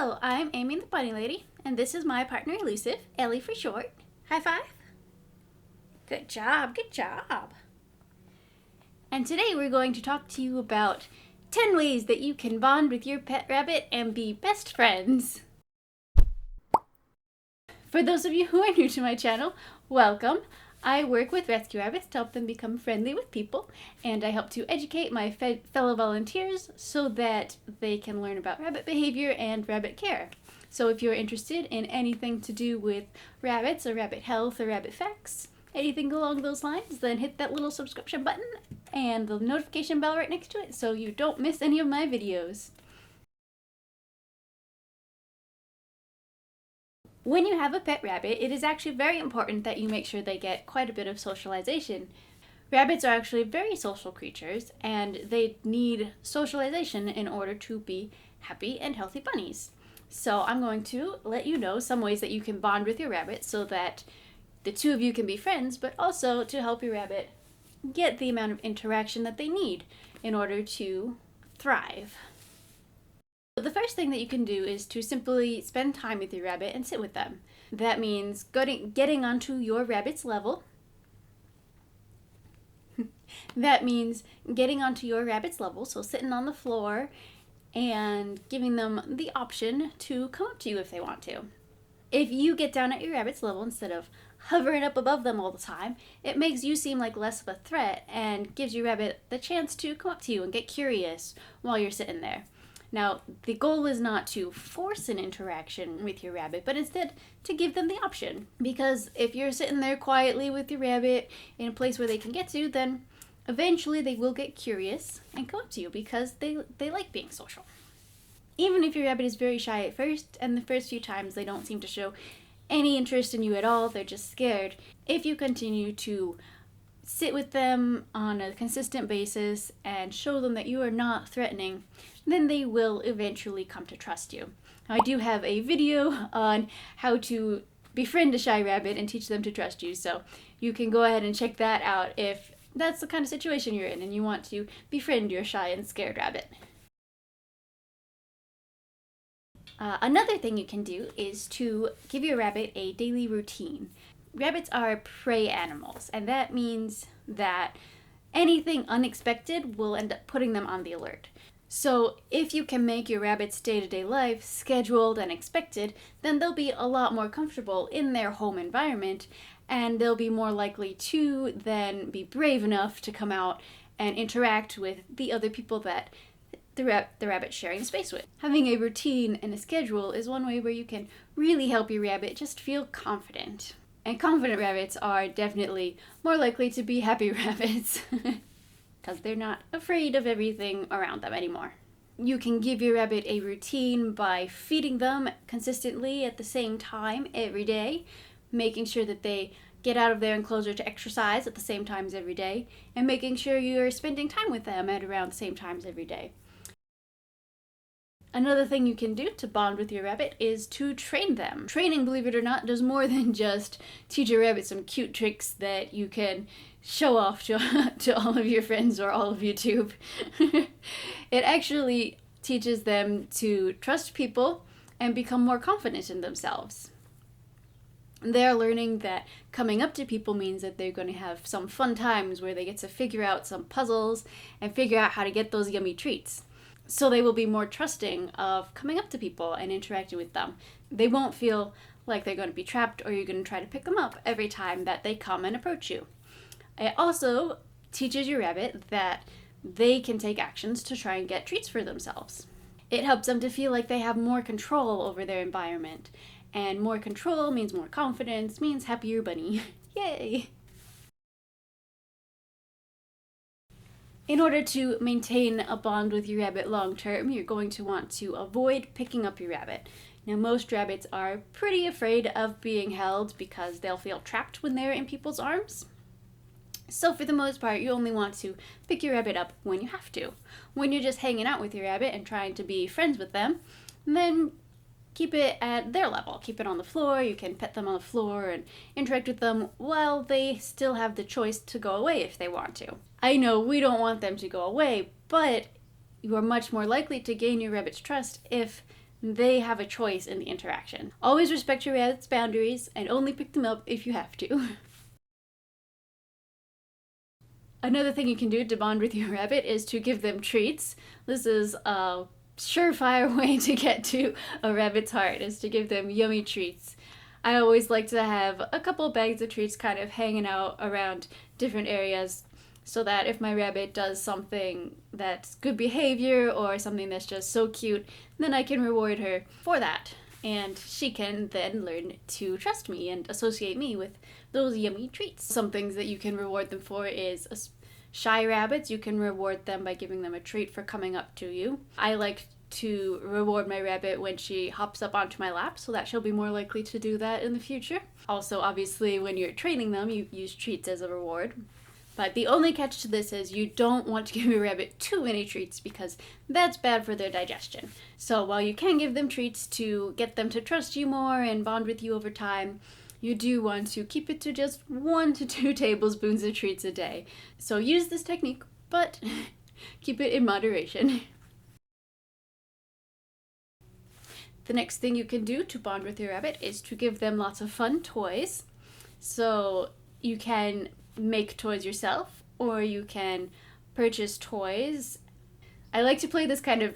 Hello, I'm Amy the Bunny Lady, and this is my partner Elusive, Ellie for short. High five. Good job, good job. And today we're going to talk to you about 10 ways that you can bond with your pet rabbit and be best friends. For those of you who are new to my channel, welcome. I work with rescue rabbits to help them become friendly with people, and I help to educate my fellow volunteers so that they can learn about rabbit behavior and rabbit care. So if you're interested in anything to do with rabbits or rabbit health or rabbit facts, anything along those lines, then hit that little subscription button and the notification bell right next to it so you don't miss any of my videos. When you have a pet rabbit, it is actually very important that you make sure they get quite a bit of socialization. Rabbits are actually very social creatures, and they need socialization in order to be happy and healthy bunnies. So I'm going to let you know some ways that you can bond with your rabbit so that the two of you can be friends, but also to help your rabbit get the amount of interaction that they need in order to thrive. The first thing that you can do is to simply spend time with your rabbit and sit with them. That means getting onto your rabbit's level. That means getting onto your rabbit's level, so sitting on the floor and giving them the option to come up to you if they want to. If you get down at your rabbit's level instead of hovering up above them all the time, it makes you seem like less of a threat and gives your rabbit the chance to come up to you and get curious while you're sitting there. Now, the goal is not to force an interaction with your rabbit, but instead to give them the option. Because if you're sitting there quietly with your rabbit in a place where they can get to, then eventually they will get curious and come up to you because they like being social. Even if your rabbit is very shy at first, and the first few times they don't seem to show any interest in you at all, they're just scared, if you continue to sit with them on a consistent basis and show them that you are not threatening, then they will eventually come to trust you. I do have a video on how to befriend a shy rabbit and teach them to trust you, so you can go ahead and check that out if that's the kind of situation you're in and you want to befriend your shy and scared rabbit. Another thing you can do is to give your rabbit a daily routine. Rabbits are prey animals, and that means that anything unexpected will end up putting them on the alert. So if you can make your rabbit's day-to-day life scheduled and expected, then they'll be a lot more comfortable in their home environment, and they'll be more likely to then be brave enough to come out and interact with the other people that the rabbit's sharing space with. Having a routine and a schedule is one way where you can really help your rabbit just feel confident. And confident rabbits are definitely more likely to be happy rabbits because they're not afraid of everything around them anymore. You can give your rabbit a routine by feeding them consistently at the same time every day, making sure that they get out of their enclosure to exercise at the same times every day, and making sure you're spending time with them at around the same times every day. Another thing you can do to bond with your rabbit is to train them. Training, believe it or not, does more than just teach your rabbit some cute tricks that you can show off to all of your friends or all of YouTube. It actually teaches them to trust people and become more confident in themselves. They're learning that coming up to people means that they're going to have some fun times where they get to figure out some puzzles and figure out how to get those yummy treats. So they will be more trusting of coming up to people and interacting with them. They won't feel like they're going to be trapped or you're going to try to pick them up every time that they come and approach you. It also teaches your rabbit that they can take actions to try and get treats for themselves. It helps them to feel like they have more control over their environment. And more control means more confidence, means happier bunny. Yay! In order to maintain a bond with your rabbit long term, you're going to want to avoid picking up your rabbit. Now, most rabbits are pretty afraid of being held because they'll feel trapped when they're in people's arms. So for the most part, you only want to pick your rabbit up when you have to. When you're just hanging out with your rabbit and trying to be friends with them, then keep it at their level. Keep it on the floor. You can pet them on the floor and interact with them while they still have the choice to go away if they want to. I know we don't want them to go away, but you are much more likely to gain your rabbit's trust if they have a choice in the interaction. Always respect your rabbit's boundaries and only pick them up if you have to. Another thing you can do to bond with your rabbit is to give them treats. This is a surefire way to get to a rabbit's heart, is to give them yummy treats. I always like to have a couple bags of treats kind of hanging out around different areas so that if my rabbit does something that's good behavior or something that's just so cute, then I can reward her for that. And she can then learn to trust me and associate me with those yummy treats. Some things that you can reward them for is shy rabbits. You can reward them by giving them a treat for coming up to you. I like to reward my rabbit when she hops up onto my lap so that she'll be more likely to do that in the future. Also, obviously, when you're training them, you use treats as a reward. But the only catch to this is you don't want to give your rabbit too many treats because that's bad for their digestion. So while you can give them treats to get them to trust you more and bond with you over time, you do want to keep it to just 1 to 2 tablespoons of treats a day. So use this technique, but keep it in moderation. The next thing you can do to bond with your rabbit is to give them lots of fun toys. So you can make toys yourself, or you can purchase toys. I like to play this kind of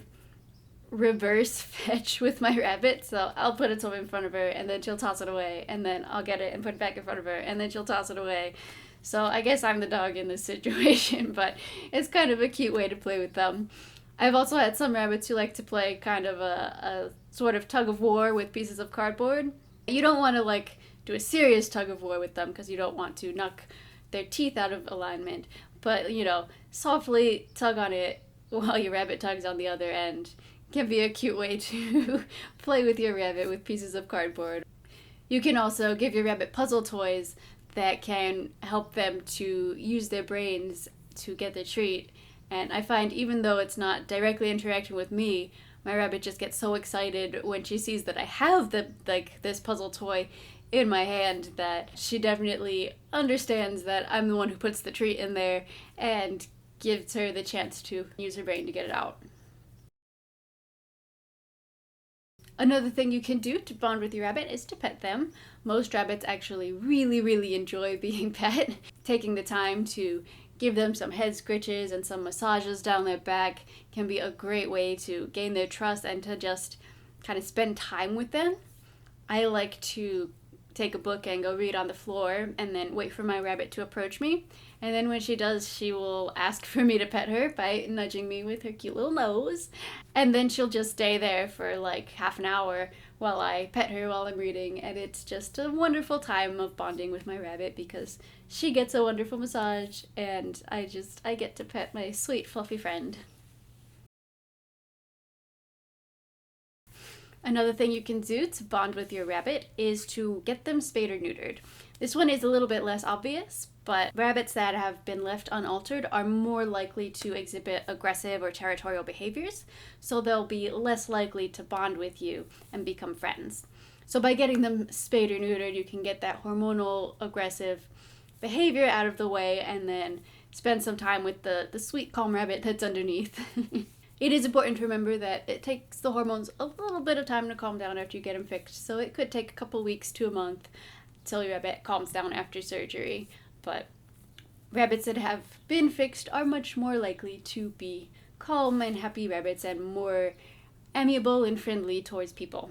reverse fetch with my rabbit, so I'll put a toy in front of her and then she'll toss it away, and then I'll get it and put it back in front of her and then she'll toss it away. So I guess I'm the dog in this situation, but it's kind of a cute way to play with them. I've also had some rabbits who like to play kind of a sort of tug of war with pieces of cardboard. You don't want to do a serious tug of war with them because you don't want to knock their teeth out of alignment, but softly tug on it while your rabbit tugs on the other end can be a cute way to play with your rabbit with pieces of cardboard. You can also give your rabbit puzzle toys that can help them to use their brains to get the treat. And I find even though it's not directly interacting with me, my rabbit just gets so excited when she sees that I have this puzzle toy in my hand that she definitely understands that I'm the one who puts the treat in there and gives her the chance to use her brain to get it out. Another thing you can do to bond with your rabbit is to pet them. Most rabbits actually really enjoy being pet. Taking the time to give them some head scritches and some massages down their back can be a great way to gain their trust and to just kind of spend time with them. I like to take a book and go read on the floor and then wait for my rabbit to approach me. And then when she does, she will ask for me to pet her by nudging me with her cute little nose. And then she'll just stay there for half an hour while I pet her while I'm reading. And it's just a wonderful time of bonding with my rabbit because she gets a wonderful massage and I get to pet my sweet fluffy friend. Another thing you can do to bond with your rabbit is to get them spayed or neutered. This one is a little bit less obvious, but rabbits that have been left unaltered are more likely to exhibit aggressive or territorial behaviors, so they'll be less likely to bond with you and become friends. So by getting them spayed or neutered, you can get that hormonal aggressive behavior out of the way and then spend some time with the sweet, calm rabbit that's underneath. It is important to remember that it takes the hormones a little bit of time to calm down after you get them fixed, so it could take a couple weeks to a month till your rabbit calms down after surgery. But rabbits that have been fixed are much more likely to be calm and happy rabbits and more amiable and friendly towards people.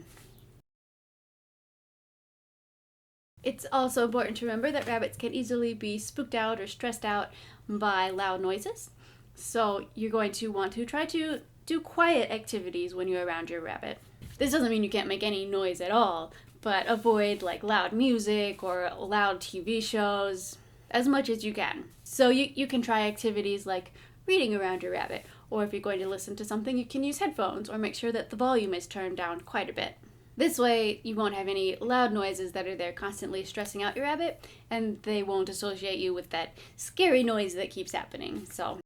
It's also important to remember that rabbits can easily be spooked out or stressed out by loud noises. So you're going to want to try to do quiet activities when you're around your rabbit. This doesn't mean you can't make any noise at all, but avoid loud music or loud TV shows as much as you can. So you can try activities like reading around your rabbit, or if you're going to listen to something, you can use headphones or make sure that the volume is turned down quite a bit. This way, you won't have any loud noises that are there constantly stressing out your rabbit, and they won't associate you with that scary noise that keeps happening. So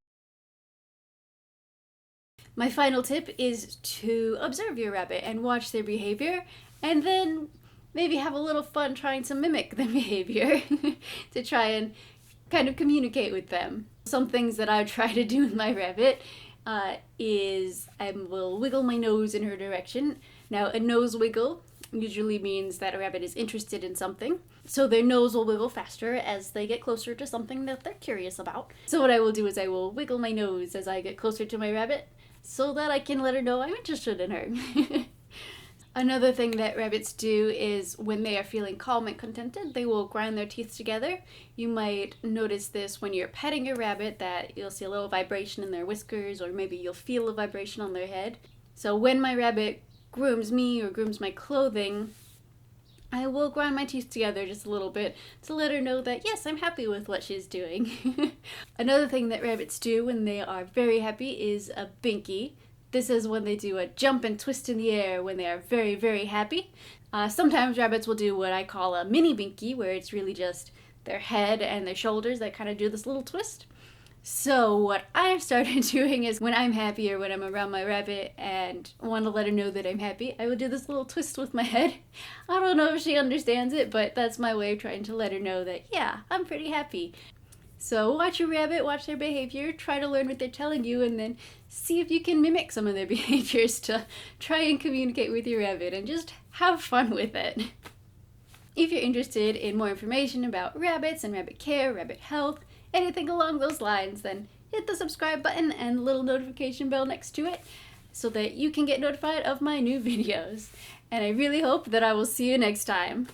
my final tip is to observe your rabbit and watch their behavior, and then maybe have a little fun trying to mimic the behavior to try and kind of communicate with them. Some things that I try to do with my rabbit is I will wiggle my nose in her direction Now, a nose wiggle usually means that a rabbit is interested in something, so their nose will wiggle faster as they get closer to something that they're curious about. So what I will do is I will wiggle my nose as I get closer to my rabbit so that I can let her know I'm interested in her. Another thing that rabbits do is when they are feeling calm and contented, they will grind their teeth together. You might notice this when you're petting your rabbit, that you'll see a little vibration in their whiskers, or maybe you'll feel a vibration on their head. So when my rabbit grooms me or grooms my clothing, I will grind my teeth together just a little bit to let her know that, yes, I'm happy with what she's doing. Another thing that rabbits do when they are very happy is a binky. This is when they do a jump and twist in the air when they are very, very happy. Sometimes rabbits will do what I call a mini binky, where it's really just their head and their shoulders that kind of do this little twist. So what I've started doing is when I'm happy or when I'm around my rabbit and want to let her know that I'm happy, I will do this little twist with my head. I don't know if she understands it, but that's my way of trying to let her know that, yeah, I'm pretty happy. So watch your rabbit, watch their behavior, try to learn what they're telling you, and then see if you can mimic some of their behaviors to try and communicate with your rabbit, and just have fun with it. If you're interested in more information about rabbits and rabbit care, rabbit health, anything along those lines, then hit the subscribe button and the little notification bell next to it so that you can get notified of my new videos. And I really hope that I will see you next time.